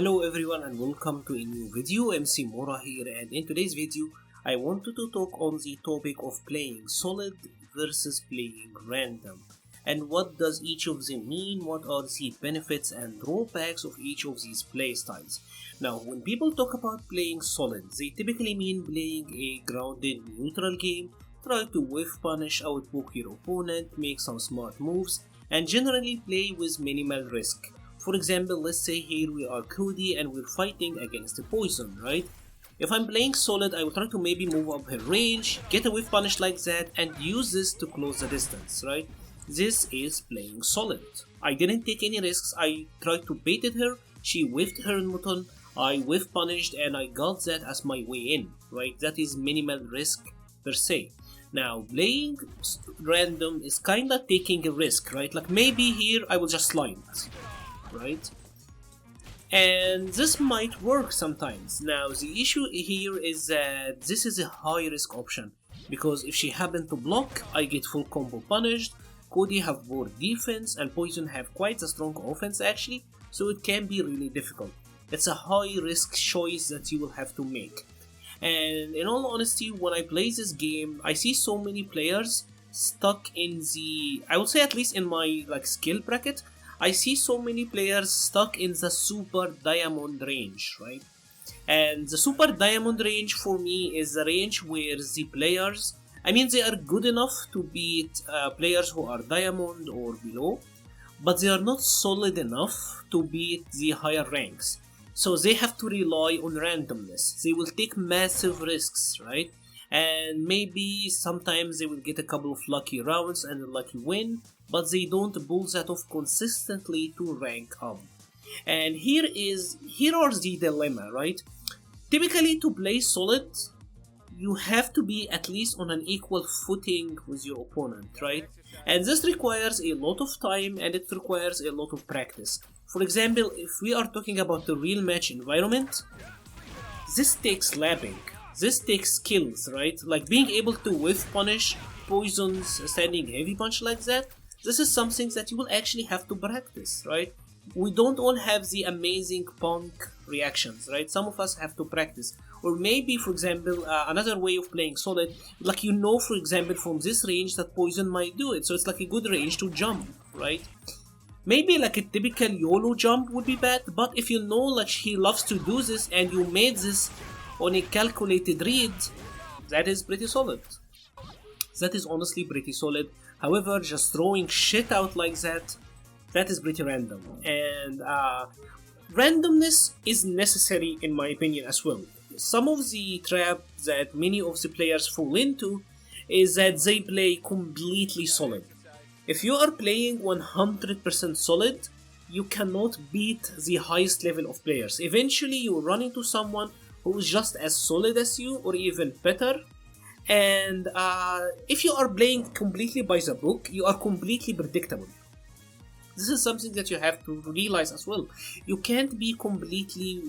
Hello everyone and welcome to a new video. MC-Mura here, and in today's video I wanted to talk on the topic of playing solid versus playing random, and what does each of them mean, what are the benefits and drawbacks of each of these playstyles. Now when people talk about playing solid, they typically mean playing a grounded neutral game, try to whiff punish, outbook your opponent, make some smart moves, and generally play with minimal risk. For example, let's say here we are Cody and we're fighting against a poison, right? If I'm playing solid, I will try to maybe move up her range, get a whiff punish like that, and use this to close the distance, right? This is playing solid. I didn't take any risks, I tried to baited her, she whiffed her mutton, I whiff punished, and I got that as my way in, right? That is minimal risk per se. Now, playing random is kinda taking a risk, right? Like maybe here I will just slide, right? And this might work sometimes. Now the issue here is that this is a high risk option, because if she happened to block, I get full combo punished, Cody have poor defense and Poison have quite a strong offense actually, so it can be really difficult. It's a high risk choice that you will have to make. And in all honesty, when I play this game, I see so many players stuck in the, I would say at least in my skill bracket, I see so many players stuck in the super diamond range, right? And the super diamond range for me is the range where the players, they are good enough to beat players who are diamond or below, but they are not solid enough to beat the higher ranks. So they have to rely on randomness. They will take massive risks, right? And maybe sometimes they will get a couple of lucky rounds and a lucky win, but they don't pull that off consistently to rank up. And here are the dilemma, right? Typically to play solid, you have to be at least on an equal footing with your opponent, right? And this requires a lot of time and it requires a lot of practice. For example, if we are talking about the real match environment, this takes lapping. This takes skills, right? Like being able to whiff punish poisons, standing heavy punch like that. This is something that you will actually have to practice, right? We don't all have the amazing punk reactions, right? Some of us have to practice. Or maybe, for example, another way of playing solid, for example, from this range that poison might do it. So it's like a good range to jump, right? Maybe like a typical YOLO jump would be bad, but if you know like he loves to do this and you made this on a calculated read, that is pretty solid. That is honestly pretty solid. However, just throwing shit out like that, that is pretty random. And randomness is necessary in my opinion as well. Some of the trap that many of the players fall into is that they play completely solid. If you are playing 100% solid, you cannot beat the highest level of players. Eventually you run into someone who is just as solid as you or even better. And if you are playing completely by the book, you are completely predictable. This is something that you have to realize as well. You can't be completely,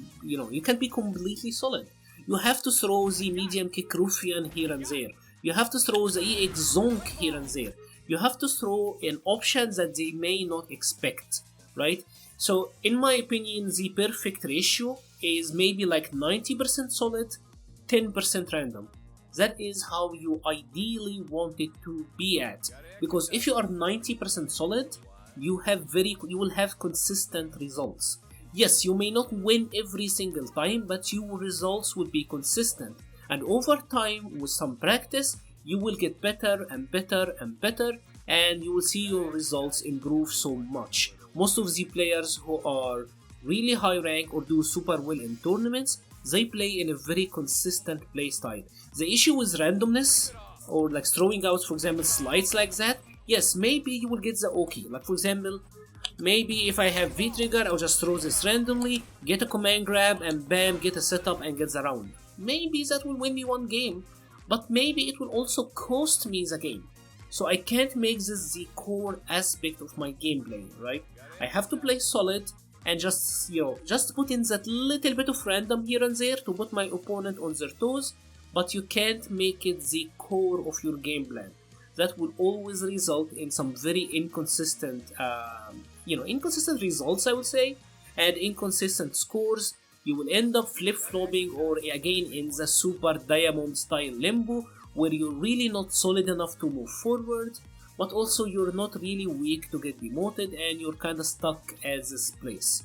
solid. You have to throw the medium kick Ruffian here and there. You have to throw the EX Zonk here and there. You have to throw an option that they may not expect, right? So in my opinion, the perfect ratio is maybe like 90% solid, 10% random. That is how you ideally want it to be at, because if you are 90% solid, you will have consistent results. Yes, you may not win every single time, but your results will be consistent, and over time with some practice you will get better and better and better, and you will see your results improve so much. Most of the players who are really high rank or do super well in tournaments, they play in a very consistent playstyle. The issue with randomness, or like throwing out for example slides like that, yes, maybe you will get the okay. Like for example, maybe if I have V-trigger, I'll just throw this randomly, get a command grab and bam, get a setup and get the round. Maybe that will win me one game, but maybe it will also cost me the game. So I can't make this the core aspect of my gameplay, right? I have to play solid and just put in that little bit of random here and there to put my opponent on their toes, but you can't make it the core of your game plan. That will always result in some very inconsistent results, I would say, and inconsistent scores, you will end up flip-flopping or again in the super diamond style limbo where you're really not solid enough to move forward, but also you're not really weak to get demoted and you're kinda stuck at this place.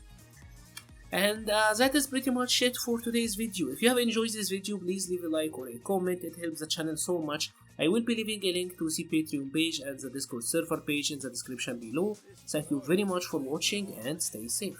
And that is pretty much it for today's video. If you have enjoyed this video, please leave a like or a comment, it helps the channel so much. I will be leaving a link to the Patreon page and the Discord server page in the description below. Thank you very much for watching and stay safe.